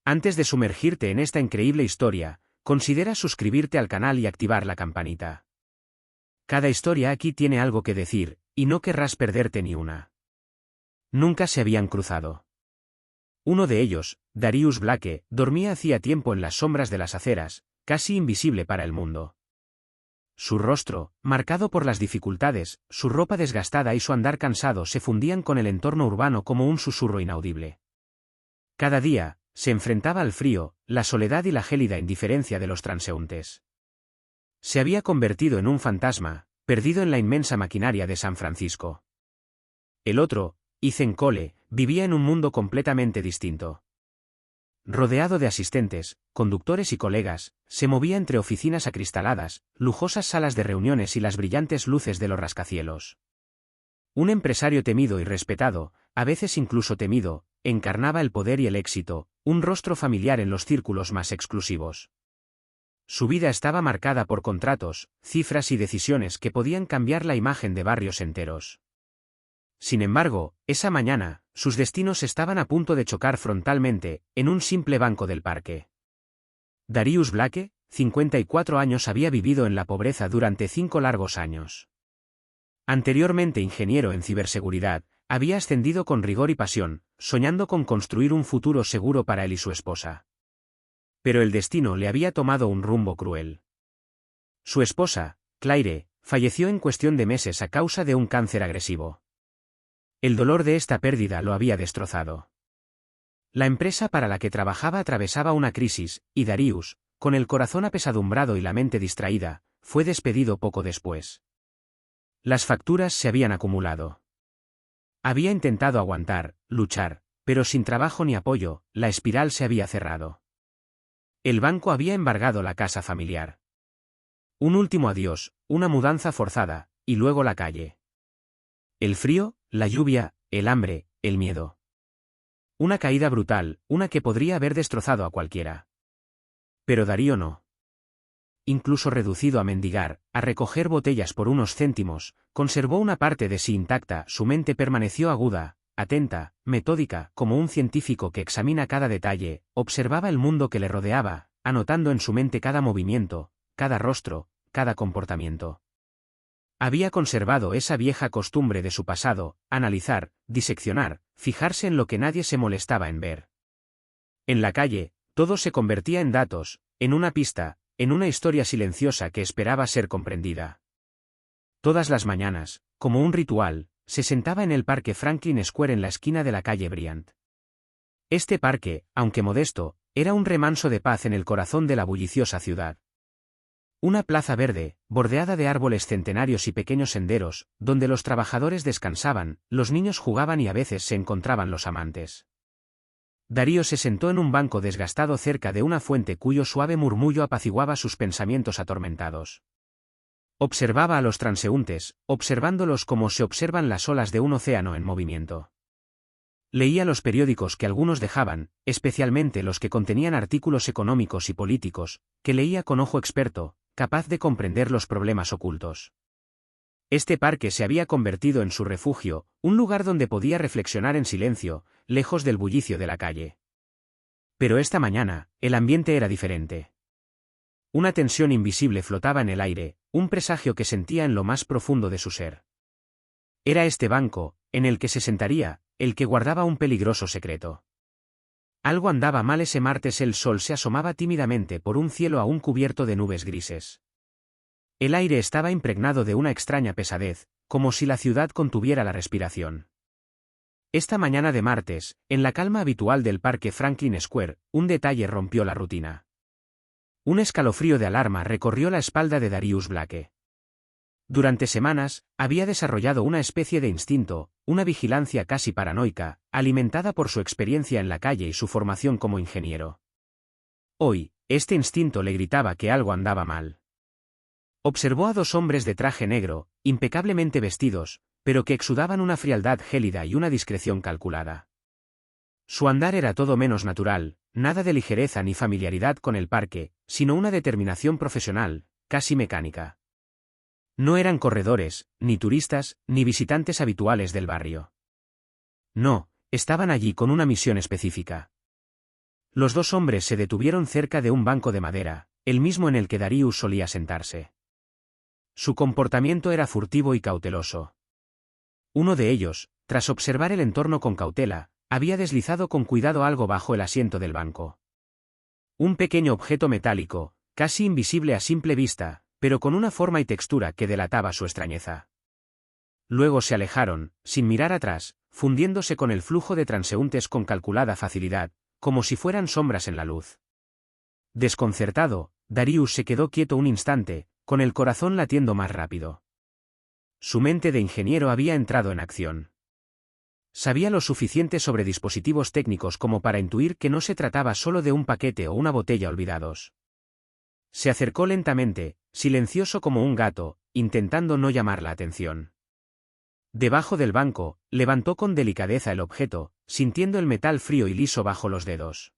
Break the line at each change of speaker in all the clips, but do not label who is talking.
Antes de sumergirte en esta increíble historia, considera suscribirte al canal y activar la campanita. Cada historia aquí tiene algo que decir, y no querrás perderte ni una. Nunca se habían cruzado. Uno de ellos, Darius Blake, dormía hacía tiempo en las sombras de las aceras, casi invisible para el mundo. Su rostro, marcado por las dificultades, su ropa desgastada y su andar cansado se fundían con el entorno urbano como un susurro inaudible. Cada día, se enfrentaba al frío, la soledad y la gélida indiferencia de los transeúntes. Se había convertido en un fantasma, perdido en la inmensa maquinaria de San Francisco. El otro, Ethan Cole, vivía en un mundo completamente distinto. Rodeado de asistentes, conductores y colegas, se movía entre oficinas acristaladas, lujosas salas de reuniones y las brillantes luces de los rascacielos. Un empresario temido y respetado, a veces incluso temido, encarnaba el poder y el éxito, un rostro familiar en los círculos más exclusivos. Su vida estaba marcada por contratos, cifras y decisiones que podían cambiar la imagen de barrios enteros. Sin embargo, esa mañana, sus destinos estaban a punto de chocar frontalmente, en un simple banco del parque. Darius Blake, 54 años, había vivido en la pobreza durante 5 largos años. Anteriormente ingeniero en ciberseguridad, había ascendido con rigor y pasión, soñando con construir un futuro seguro para él y su esposa. Pero el destino le había tomado un rumbo cruel. Su esposa, Claire, falleció en cuestión de meses a causa de un cáncer agresivo. El dolor de esta pérdida lo había destrozado. La empresa para la que trabajaba atravesaba una crisis, y Darius, con el corazón apesadumbrado y la mente distraída, fue despedido poco después. Las facturas se habían acumulado. Había intentado aguantar, luchar, pero sin trabajo ni apoyo, la espiral se había cerrado. El banco había embargado la casa familiar. Un último adiós, una mudanza forzada, y luego la calle. El frío, la lluvia, el hambre, el miedo. Una caída brutal, una que podría haber destrozado a cualquiera. Pero Darío no. Incluso reducido a mendigar, a recoger botellas por unos céntimos, conservó una parte de sí intacta. Su mente permaneció aguda, atenta, metódica, como un científico que examina cada detalle, observaba el mundo que le rodeaba, anotando en su mente cada movimiento, cada rostro, cada comportamiento. Había conservado esa vieja costumbre de su pasado, analizar, diseccionar, fijarse en lo que nadie se molestaba en ver. En la calle, todo se convertía en datos, en una pista, en una historia silenciosa que esperaba ser comprendida. Todas las mañanas, como un ritual, se sentaba en el parque Franklin Square en la esquina de la calle Bryant. Este parque, aunque modesto, era un remanso de paz en el corazón de la bulliciosa ciudad. Una plaza verde, bordeada de árboles centenarios y pequeños senderos, donde los trabajadores descansaban, los niños jugaban y a veces se encontraban los amantes. Darío se sentó en un banco desgastado cerca de una fuente cuyo suave murmullo apaciguaba sus pensamientos atormentados. Observaba a los transeúntes, observándolos como se observan las olas de un océano en movimiento. Leía los periódicos que algunos dejaban, especialmente los que contenían artículos económicos y políticos, que leía con ojo experto, capaz de comprender los problemas ocultos. Este parque se había convertido en su refugio, un lugar donde podía reflexionar en silencio, lejos del bullicio de la calle. Pero esta mañana, el ambiente era diferente. Una tensión invisible flotaba en el aire, un presagio que sentía en lo más profundo de su ser. Era este banco, en el que se sentaría, el que guardaba un peligroso secreto. Algo andaba mal ese martes. El sol se asomaba tímidamente por un cielo aún cubierto de nubes grises. El aire estaba impregnado de una extraña pesadez, como si la ciudad contuviera la respiración. Esta mañana de martes, en la calma habitual del parque Franklin Square, un detalle rompió la rutina. Un escalofrío de alarma recorrió la espalda de Darius Blake. Durante semanas, había desarrollado una especie de instinto, una vigilancia casi paranoica, alimentada por su experiencia en la calle y su formación como ingeniero. Hoy, este instinto le gritaba que algo andaba mal. Observó a 2 hombres de traje negro, impecablemente vestidos, pero que exudaban una frialdad gélida y una discreción calculada. Su andar era todo menos natural, nada de ligereza ni familiaridad con el parque, sino una determinación profesional, casi mecánica. No eran corredores, ni turistas, ni visitantes habituales del barrio. No, estaban allí con una misión específica. Los dos hombres se detuvieron cerca de un banco de madera, el mismo en el que Darius solía sentarse. Su comportamiento era furtivo y cauteloso. Uno de ellos, tras observar el entorno con cautela, había deslizado con cuidado algo bajo el asiento del banco. Un pequeño objeto metálico, casi invisible a simple vista, pero con una forma y textura que delataba su extrañeza. Luego se alejaron, sin mirar atrás, fundiéndose con el flujo de transeúntes con calculada facilidad, como si fueran sombras en la luz. Desconcertado, Darius se quedó quieto un instante, con el corazón latiendo más rápido. Su mente de ingeniero había entrado en acción. Sabía lo suficiente sobre dispositivos técnicos como para intuir que no se trataba solo de un paquete o una botella olvidados. Se acercó lentamente, silencioso como un gato, intentando no llamar la atención. Debajo del banco, levantó con delicadeza el objeto, sintiendo el metal frío y liso bajo los dedos.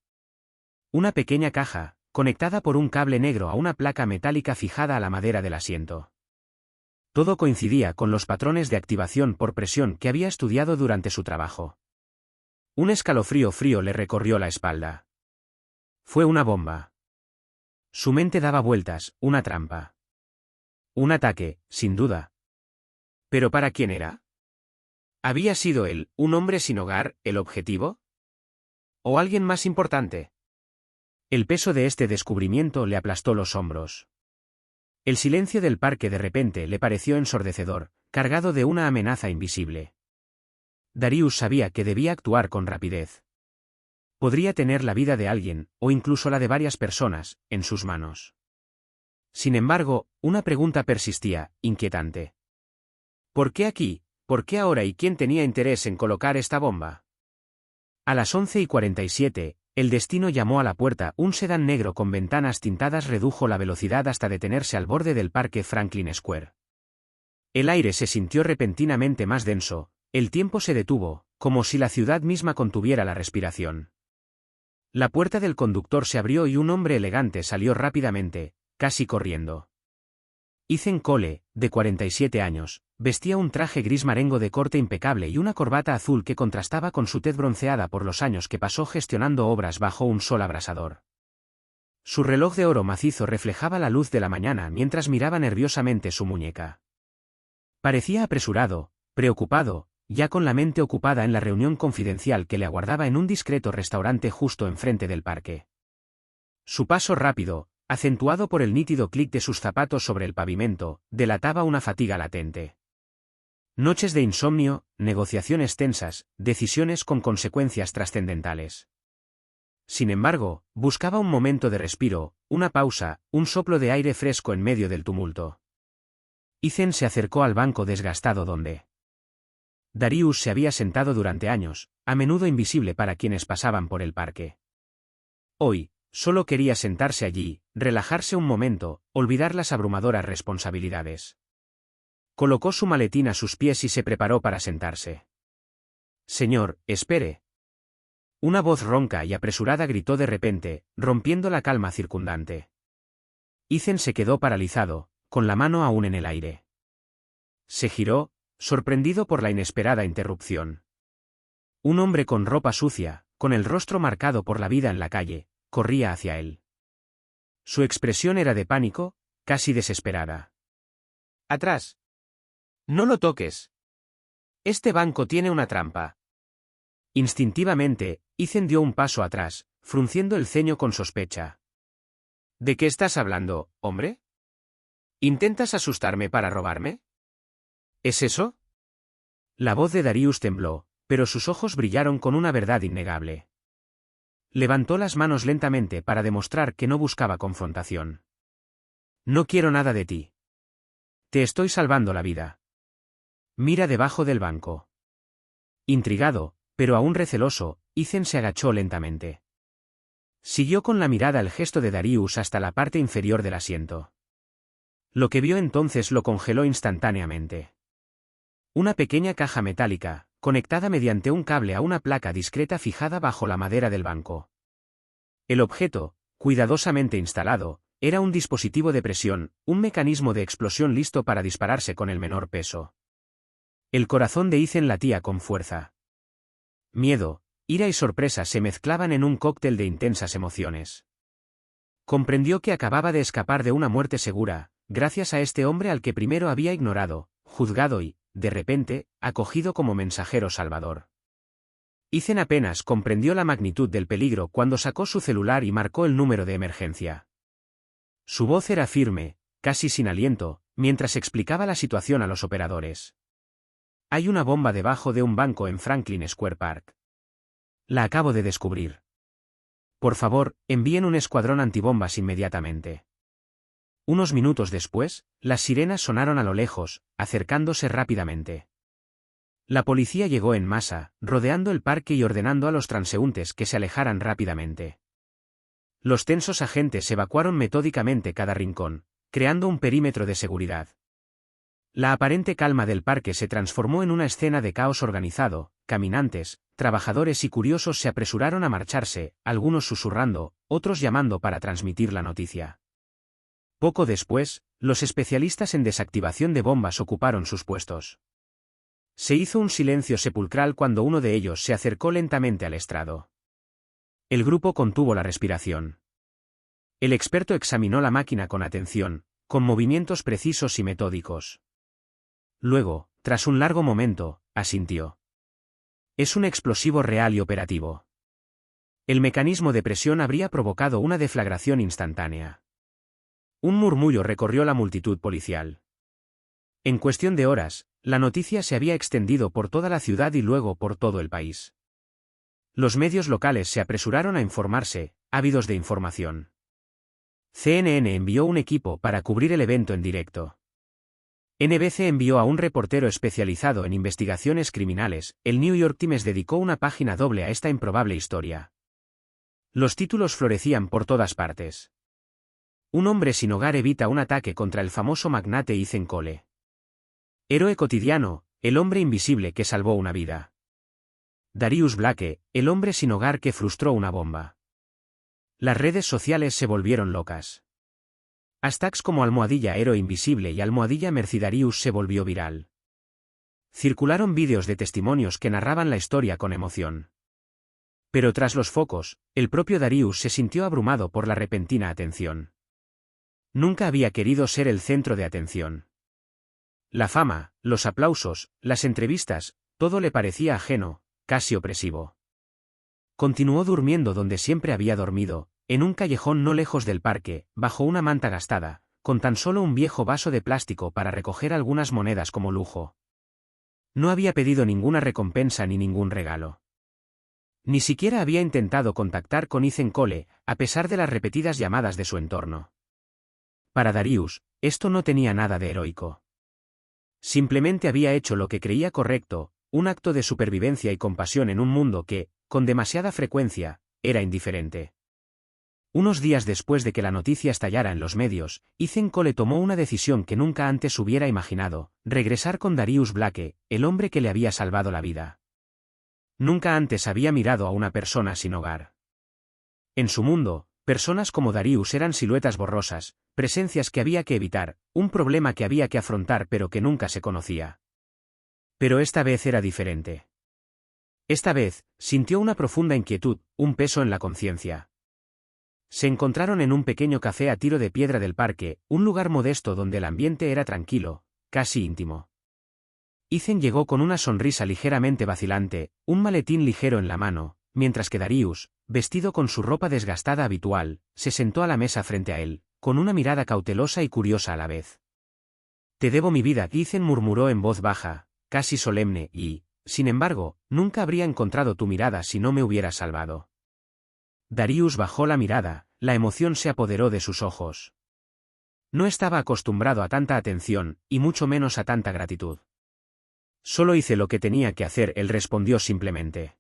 Una pequeña caja, conectada por un cable negro a una placa metálica fijada a la madera del asiento. Todo coincidía con los patrones de activación por presión que había estudiado durante su trabajo. Un escalofrío frío le recorrió la espalda. Fue una bomba. Su mente daba vueltas, una trampa. Un ataque, sin duda. ¿Pero para quién era? ¿Había sido él, un hombre sin hogar, el objetivo? ¿O alguien más importante? El peso de este descubrimiento le aplastó los hombros. El silencio del parque de repente le pareció ensordecedor, cargado de una amenaza invisible. Darius sabía que debía actuar con rapidez. Podría tener la vida de alguien, o incluso la de varias personas, en sus manos. Sin embargo, una pregunta persistía, inquietante. ¿Por qué aquí? ¿Por qué ahora y quién tenía interés en colocar esta bomba? A las 11:47, el destino llamó a la puerta. Un sedán negro con ventanas tintadas redujo la velocidad hasta detenerse al borde del parque Franklin Square. El aire se sintió repentinamente más denso, el tiempo se detuvo, como si la ciudad misma contuviera la respiración. La puerta del conductor se abrió y un hombre elegante salió rápidamente, casi corriendo. Ethan Cole, de 47 años, vestía un traje gris marengo de corte impecable y una corbata azul que contrastaba con su tez bronceada por los años que pasó gestionando obras bajo un sol abrasador. Su reloj de oro macizo reflejaba la luz de la mañana mientras miraba nerviosamente su muñeca. Parecía apresurado, preocupado, ya con la mente ocupada en la reunión confidencial que le aguardaba en un discreto restaurante justo enfrente del parque. Su paso rápido, acentuado por el nítido clic de sus zapatos sobre el pavimento, delataba una fatiga latente. Noches de insomnio, negociaciones tensas, decisiones con consecuencias trascendentales. Sin embargo, buscaba un momento de respiro, una pausa, un soplo de aire fresco en medio del tumulto. Ethan se acercó al banco desgastado donde Darius se había sentado durante años, a menudo invisible para quienes pasaban por el parque. Hoy, solo quería sentarse allí, relajarse un momento, olvidar las abrumadoras responsabilidades. Colocó su maletín a sus pies y se preparó para sentarse. «Señor, espere». Una voz ronca y apresurada gritó de repente, rompiendo la calma circundante. Ethan se quedó paralizado, con la mano aún en el aire. Se giró, sorprendido por la inesperada interrupción. Un hombre con ropa sucia, con el rostro marcado por la vida en la calle, corría hacia él. Su expresión era de pánico, casi desesperada. «Atrás. No lo toques. Este banco tiene una trampa». Instintivamente, Ethan dio un paso atrás, frunciendo el ceño con sospecha. «¿De qué estás hablando, hombre? ¿Intentas asustarme para robarme? ¿Es eso?» La voz de Darius tembló, pero sus ojos brillaron con una verdad innegable. Levantó las manos lentamente para demostrar que no buscaba confrontación. «No quiero nada de ti. Te estoy salvando la vida. Mira debajo del banco». Intrigado, pero aún receloso, Ethan se agachó lentamente. Siguió con la mirada el gesto de Darius hasta la parte inferior del asiento. Lo que vio entonces lo congeló instantáneamente. Una pequeña caja metálica, conectada mediante un cable a una placa discreta fijada bajo la madera del banco. El objeto, cuidadosamente instalado, era un dispositivo de presión, un mecanismo de explosión listo para dispararse con el menor peso. El corazón de Ethan latía con fuerza. Miedo, Ira y sorpresa se mezclaban en un cóctel de intensas emociones. Comprendió que acababa de escapar de una muerte segura, gracias a este hombre al que primero había ignorado, juzgado y, de repente, acogido como mensajero salvador. Ethan apenas comprendió la magnitud del peligro cuando sacó su celular y marcó el número de emergencia. Su voz era firme, casi sin aliento, mientras explicaba la situación a los operadores. Hay una bomba debajo de un banco en Franklin Square Park. La acabo de descubrir. Por favor, envíen un escuadrón antibombas inmediatamente. Unos minutos después, las sirenas sonaron a lo lejos, acercándose rápidamente. La policía llegó en masa, rodeando el parque y ordenando a los transeúntes que se alejaran rápidamente. Los tensos agentes evacuaron metódicamente cada rincón, creando un perímetro de seguridad. La aparente calma del parque se transformó en una escena de caos organizado. Caminantes, trabajadores y curiosos se apresuraron a marcharse, algunos susurrando, otros llamando para transmitir la noticia. Poco después, los especialistas en desactivación de bombas ocuparon sus puestos. Se hizo un silencio sepulcral cuando uno de ellos se acercó lentamente al estrado. El grupo contuvo la respiración. El experto examinó la máquina con atención, con movimientos precisos y metódicos. Luego, tras un largo momento, asintió. Es un explosivo real y operativo. El mecanismo de presión habría provocado una deflagración instantánea. Un murmullo recorrió la multitud policial. En cuestión de horas, la noticia se había extendido por toda la ciudad y luego por todo el país. Los medios locales se apresuraron a informarse, ávidos de información. CNN envió un equipo para cubrir el evento en directo. NBC envió a un reportero especializado en investigaciones criminales. El New York Times dedicó una página doble a esta improbable historia. Los títulos florecían por todas partes. Un hombre sin hogar evita un ataque contra el famoso magnate Ethan Cole. Héroe cotidiano, el hombre invisible que salvó una vida. Darius Blake, el hombre sin hogar que frustró una bomba. Las redes sociales se volvieron locas. Hashtags como #héroe invisible y #Mercidarius se volvió viral. Circularon vídeos de testimonios que narraban la historia con emoción. Pero tras los focos, el propio Darius se sintió abrumado por la repentina atención. Nunca había querido ser el centro de atención. La fama, los aplausos, las entrevistas, todo le parecía ajeno, casi opresivo. Continuó durmiendo donde siempre había dormido, en un callejón no lejos del parque, bajo una manta gastada, con tan solo un viejo vaso de plástico para recoger algunas monedas como lujo. No había pedido ninguna recompensa ni ningún regalo. Ni siquiera había intentado contactar con Ethan Cole, a pesar de las repetidas llamadas de su entorno. Para Darius, esto no tenía nada de heroico. Simplemente había hecho lo que creía correcto, un acto de supervivencia y compasión en un mundo que, con demasiada frecuencia, era indiferente. Unos días después de que la noticia estallara en los medios, Ethan Cole tomó una decisión que nunca antes hubiera imaginado: regresar con Darius Blake, el hombre que le había salvado la vida. Nunca antes había mirado a una persona sin hogar. En su mundo, personas como Darius eran siluetas borrosas, presencias que había que evitar, un problema que había que afrontar pero que nunca se conocía. Pero esta vez era diferente. Esta vez, sintió una profunda inquietud, un peso en la conciencia. Se encontraron en un pequeño café a tiro de piedra del parque, un lugar modesto donde el ambiente era tranquilo, casi íntimo. Ethan llegó con una sonrisa ligeramente vacilante, un maletín ligero en la mano, mientras que Darius, vestido con su ropa desgastada habitual, se sentó a la mesa frente a él, con una mirada cautelosa y curiosa a la vez. «Te debo mi vida», Ethan murmuró en voz baja, casi solemne, y, sin embargo, nunca habría encontrado tu mirada si no me hubieras salvado. Darius bajó la mirada, la emoción se apoderó de sus ojos. No estaba acostumbrado a tanta atención, y mucho menos a tanta gratitud. Solo hice lo que tenía que hacer, él respondió simplemente.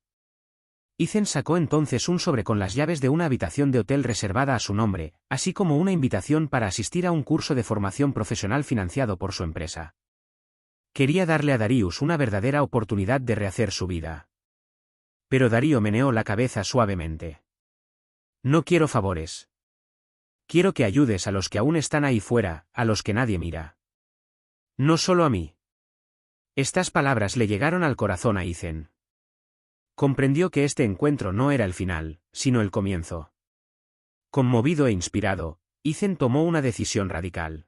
Ethan sacó entonces un sobre con las llaves de una habitación de hotel reservada a su nombre, así como una invitación para asistir a un curso de formación profesional financiado por su empresa. Quería darle a Darius una verdadera oportunidad de rehacer su vida. Pero Darío meneó la cabeza suavemente. No quiero favores. Quiero que ayudes a los que aún están ahí fuera, a los que nadie mira. No solo a mí. Estas palabras le llegaron al corazón a Ethan. Comprendió que este encuentro no era el final, sino el comienzo. Conmovido e inspirado, Ethan tomó una decisión radical.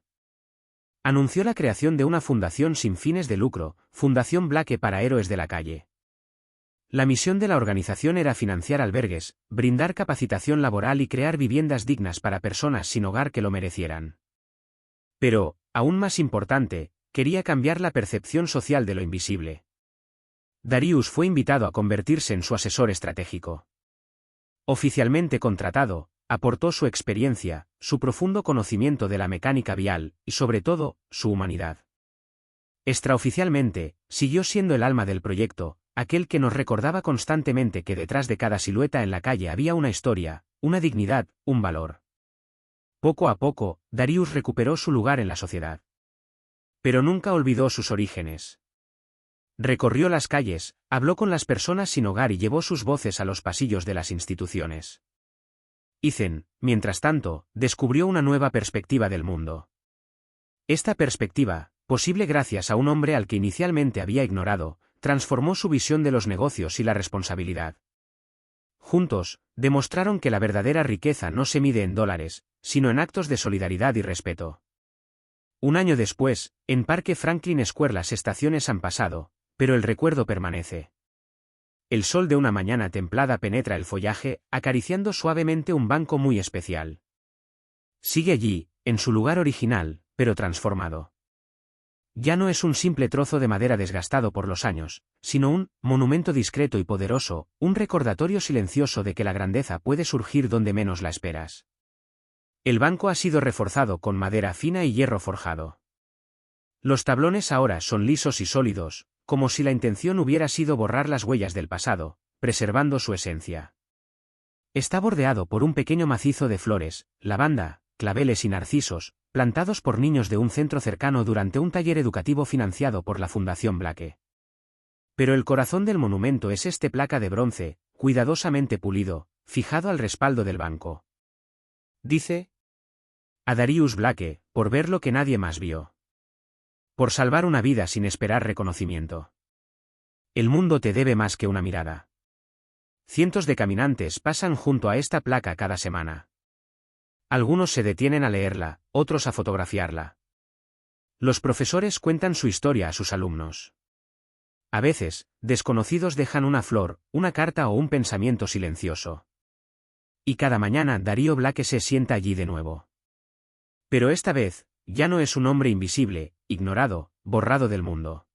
Anunció la creación de una fundación sin fines de lucro, Fundación Blake para héroes de la calle. La misión de la organización era financiar albergues, brindar capacitación laboral y crear viviendas dignas para personas sin hogar que lo merecieran. Pero, aún más importante, quería cambiar la percepción social de lo invisible. Darius fue invitado a convertirse en su asesor estratégico. Oficialmente contratado, aportó su experiencia, su profundo conocimiento de la mecánica vial, y sobre todo, su humanidad. Extraoficialmente, siguió siendo el alma del proyecto, aquel que nos recordaba constantemente que detrás de cada silueta en la calle había una historia, una dignidad, un valor. Poco a poco, Darius recuperó su lugar en la sociedad. Pero nunca olvidó sus orígenes. Recorrió las calles, habló con las personas sin hogar y llevó sus voces a los pasillos de las instituciones. Ethan, mientras tanto, descubrió una nueva perspectiva del mundo. Esta perspectiva, posible gracias a un hombre al que inicialmente había ignorado, transformó su visión de los negocios y la responsabilidad. Juntos, demostraron que la verdadera riqueza no se mide en dólares, sino en actos de solidaridad y respeto. Un año después, en Parque Franklin Square las estaciones han pasado, pero el recuerdo permanece. El sol de una mañana templada penetra el follaje, acariciando suavemente un banco muy especial. Sigue allí, en su lugar original, pero transformado. Ya no es un simple trozo de madera desgastado por los años, sino un monumento discreto y poderoso, un recordatorio silencioso de que la grandeza puede surgir donde menos la esperas. El banco ha sido reforzado con madera fina y hierro forjado. Los tablones ahora son lisos y sólidos, como si la intención hubiera sido borrar las huellas del pasado, preservando su esencia. Está bordeado por un pequeño macizo de flores, lavanda, claveles y narcisos, plantados por niños de un centro cercano durante un taller educativo financiado por la Fundación Blake. Pero el corazón del monumento es este placa de bronce, cuidadosamente pulido, fijado al respaldo del banco. Dice: a Darius Blake, por ver lo que nadie más vio. Por salvar una vida sin esperar reconocimiento. El mundo te debe más que una mirada. Cientos de caminantes pasan junto a esta placa cada semana. Algunos se detienen a leerla, otros a fotografiarla. Los profesores cuentan su historia a sus alumnos. A veces, desconocidos dejan una flor, una carta o un pensamiento silencioso. Y cada mañana Darío Blake se sienta allí de nuevo. Pero esta vez, ya no es un hombre invisible, ignorado, borrado del mundo.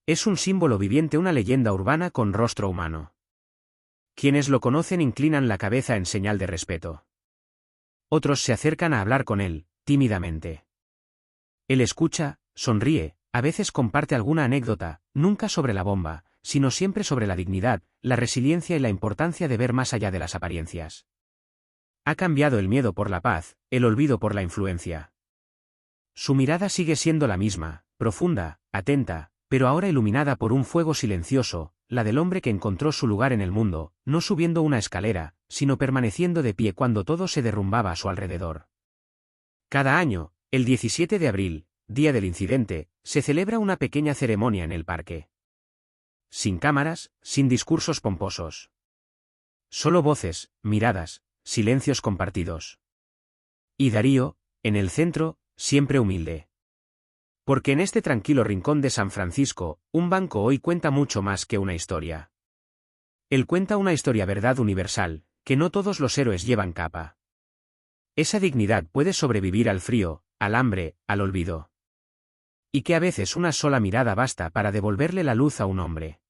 Es un símbolo viviente, una leyenda urbana con rostro humano. Quienes lo conocen inclinan la cabeza en señal de respeto. Otros se acercan a hablar con él, tímidamente. Él escucha, sonríe, a veces comparte alguna anécdota, nunca sobre la bomba, sino siempre sobre la dignidad, la resiliencia y la importancia de ver más allá de las apariencias. Ha cambiado el miedo por la paz, el olvido por la influencia. Su mirada sigue siendo la misma, profunda, atenta, pero ahora iluminada por un fuego silencioso, la del hombre que encontró su lugar en el mundo, no subiendo una escalera, sino permaneciendo de pie cuando todo se derrumbaba a su alrededor. Cada año, el 17 de abril, día del incidente, se celebra una pequeña ceremonia en el parque. Sin cámaras, sin discursos pomposos. Solo voces, miradas, silencios compartidos. Y Darío, en el centro, siempre humilde. Porque en este tranquilo rincón de San Francisco, un banco hoy cuenta mucho más que una historia. Él cuenta una historia verdad universal, que no todos los héroes llevan capa. Esa dignidad puede sobrevivir al frío, al hambre, al olvido. Y que a veces una sola mirada basta para devolverle la luz a un hombre.